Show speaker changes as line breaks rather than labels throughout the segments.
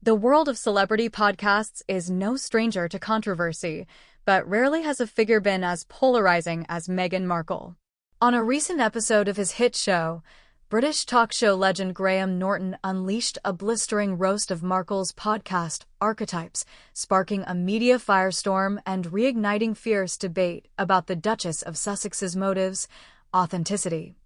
The world of celebrity podcasts is no stranger to controversy, but rarely has a figure been as polarizing as Meghan Markle. On a recent episode of his hit show, British talk show legend Graham Norton unleashed a blistering roast of Markle's podcast, Archetypes, sparking a media firestorm and reigniting fierce debate about the Duchess of Sussex's motives, authenticity,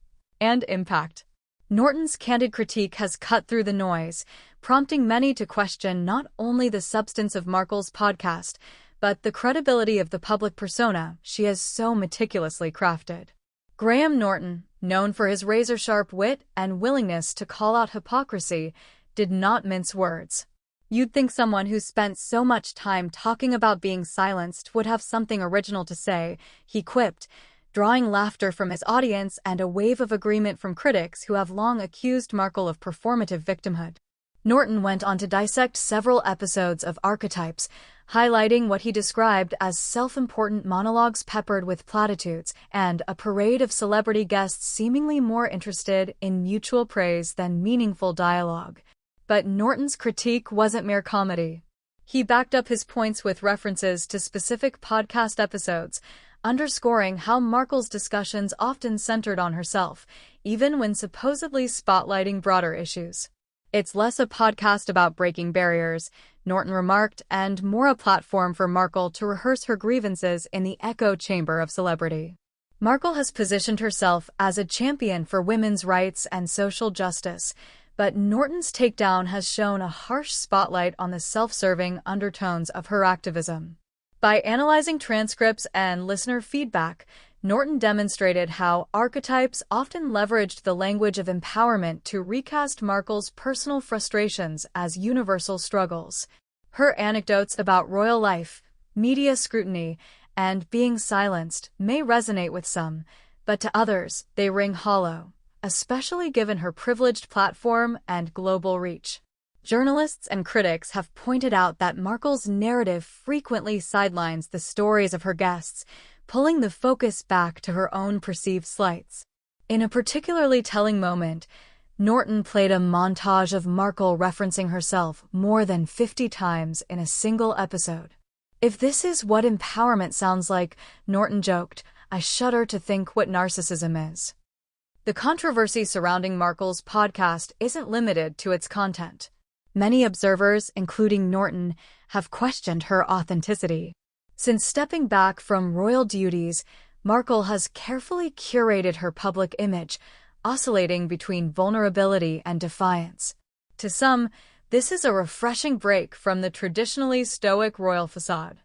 and impact. Norton's candid critique has cut through the noise, prompting many to question not only the substance of Markle's podcast, but the credibility of the public persona she has so meticulously crafted. Graham Norton, known for his razor-sharp wit and willingness to call out hypocrisy, did not mince words. You'd think someone who spent so much time talking about being silenced would have something original to say, he quipped, drawing laughter from his audience and a wave of agreement from critics who have long accused Markle of performative victimhood. Norton went on to dissect several episodes of Archetypes, highlighting what he described as self-important monologues peppered with platitudes and a parade of celebrity guests seemingly more interested in mutual praise than meaningful dialogue. But Norton's critique wasn't mere comedy. He backed up his points with references to specific podcast episodes, underscoring how Markle's discussions often centered on herself, even when supposedly spotlighting broader issues. It's less a podcast about breaking barriers, Norton remarked, and more a platform for Markle to rehearse her grievances in the echo chamber of celebrity. Markle has positioned herself as a champion for women's rights and social justice, but Norton's takedown has shown a harsh spotlight on the self-serving undertones of her activism. By analyzing transcripts and listener feedback, Norton demonstrated how Archetypes often leveraged the language of empowerment to recast Markle's personal frustrations as universal struggles. Her anecdotes about royal life, media scrutiny, and being silenced may resonate with some, but to others, they ring hollow, especially given her privileged platform and global reach. Journalists and critics have pointed out that Markle's narrative frequently sidelines the stories of her guests, pulling the focus back to her own perceived slights. In a particularly telling moment, Norton played a montage of Markle referencing herself more than 50 times in a single episode. "If this is what empowerment sounds like," Norton joked, "I shudder to think what narcissism is." The controversy surrounding Markle's podcast isn't limited to its content. Many observers, including Norton, have questioned her authenticity. Since stepping back from royal duties, Markle has carefully curated her public image, oscillating between vulnerability and defiance. To some, this is a refreshing break from the traditionally stoic royal facade.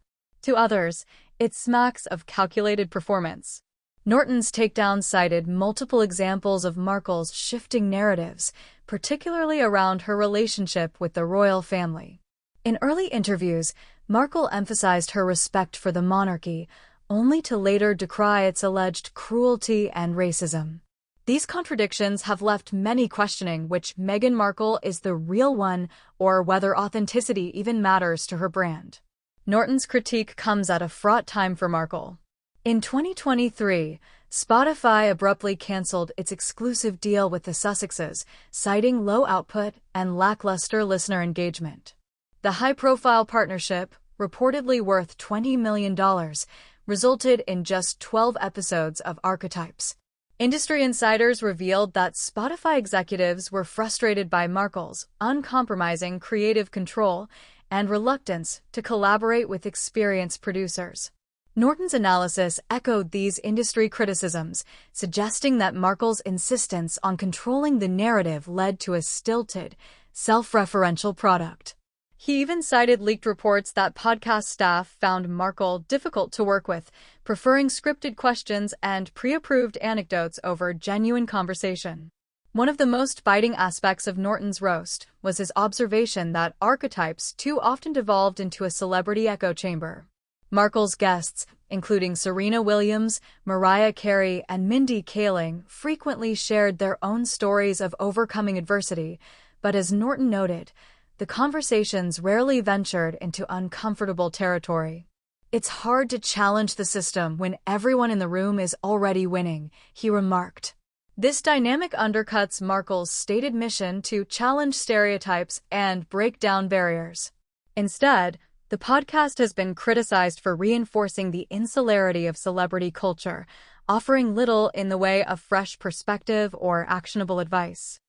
To others, it smacks of calculated performance. Norton's takedown cited multiple examples of Markle's shifting narratives, particularly around her relationship with the royal family. In early interviews, Markle emphasized her respect for the monarchy, only to later decry its alleged cruelty and racism. These contradictions have left many questioning which Meghan Markle is the real one or whether authenticity even matters to her brand. Norton's critique comes at a fraught time for Markle. In 2023, Spotify abruptly canceled its exclusive deal with the Sussexes, citing low output and lackluster listener engagement. The high-profile partnership, reportedly worth $20 million, resulted in just 12 episodes of Archetypes. Industry insiders revealed that Spotify executives were frustrated by Markle's uncompromising creative control and reluctance to collaborate with experienced producers. Norton's analysis echoed these industry criticisms, suggesting that Markle's insistence on controlling the narrative led to a stilted, self-referential product. He even cited leaked reports that podcast staff found Markle difficult to work with, preferring scripted questions and pre-approved anecdotes over genuine conversation. One of the most biting aspects of Norton's roast was his observation that Archetypes too often devolved into a celebrity echo chamber. Markle's guests, including Serena Williams, Mariah Carey, and Mindy Kaling, frequently shared their own stories of overcoming adversity, but as Norton noted, the conversations rarely ventured into uncomfortable territory. "It's hard to challenge the system when everyone in the room is already winning," he remarked. This dynamic undercuts Markle's stated mission to challenge stereotypes and break down barriers. Instead, the podcast has been criticized for reinforcing the insularity of celebrity culture, offering little in the way of fresh perspective or actionable advice.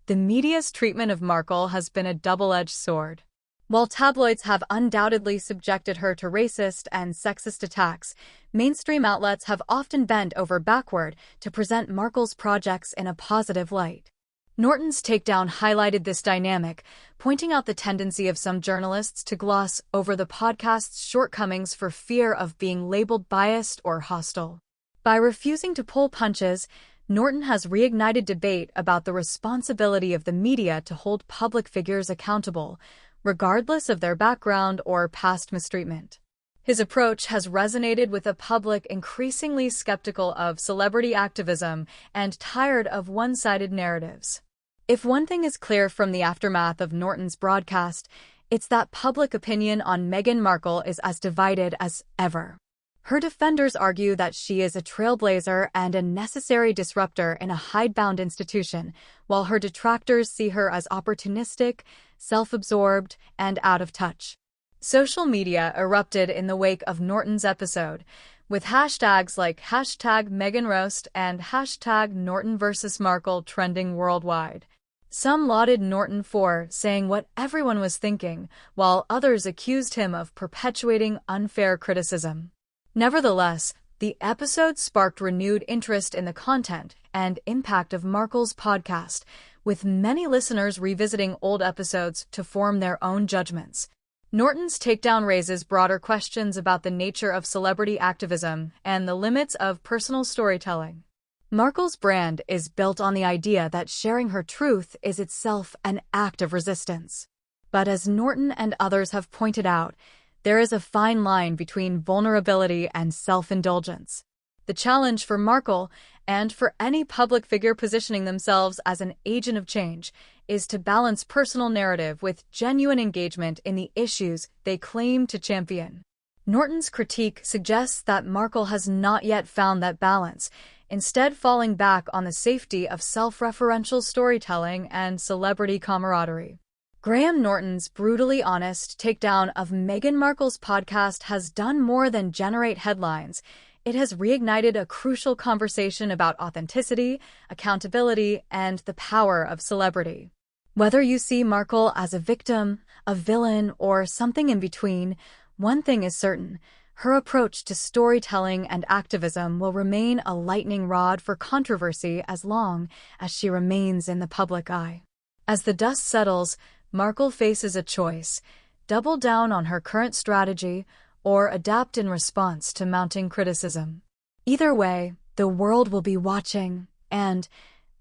The media's treatment of Markle has been a double-edged sword. While tabloids have undoubtedly subjected her to racist and sexist attacks, mainstream outlets have often bent over backward to present Markle's projects in a positive light. Norton's takedown highlighted this dynamic, pointing out the tendency of some journalists to gloss over the podcast's shortcomings for fear of being labeled biased or hostile. By refusing to pull punches, Norton has reignited debate about the responsibility of the media to hold public figures accountable, regardless of their background or past mistreatment. His approach has resonated with a public increasingly skeptical of celebrity activism and tired of one-sided narratives. If one thing is clear from the aftermath of Norton's broadcast, it's that public opinion on Meghan Markle is as divided as ever. Her defenders argue that she is a trailblazer and a necessary disruptor in a hidebound institution, while her detractors see her as opportunistic, self-absorbed, and out of touch. Social media erupted in the wake of Norton's episode, with hashtags like #MeghanRoast and #NortonVS.Markle trending worldwide. Some lauded Norton for saying what everyone was thinking, while others accused him of perpetuating unfair criticism. Nevertheless, the episode sparked renewed interest in the content and impact of Markle's podcast, with many listeners revisiting old episodes to form their own judgments. Norton's takedown raises broader questions about the nature of celebrity activism and the limits of personal storytelling. Markle's brand is built on the idea that sharing her truth is itself an act of resistance. But as Norton and others have pointed out, there is a fine line between vulnerability and self-indulgence. The challenge for Markle, and for any public figure positioning themselves as an agent of change, is to balance personal narrative with genuine engagement in the issues they claim to champion. Norton's critique suggests that Markle has not yet found that balance, instead falling back on the safety of self-referential storytelling and celebrity camaraderie. Graham Norton's brutally honest takedown of Meghan Markle's podcast has done more than generate headlines. It has reignited a crucial conversation about authenticity, accountability, and the power of celebrity. Whether you see Markle as a victim, a villain, or something in between, one thing is certain: her approach to storytelling and activism will remain a lightning rod for controversy as long as she remains in the public eye. As the dust settles, Markle faces a choice: double down on her current strategy or adapt in response to mounting criticism. Either way, the world will be watching, and,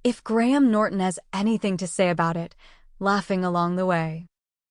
if Graham Norton has anything to say about it, laughing along the way.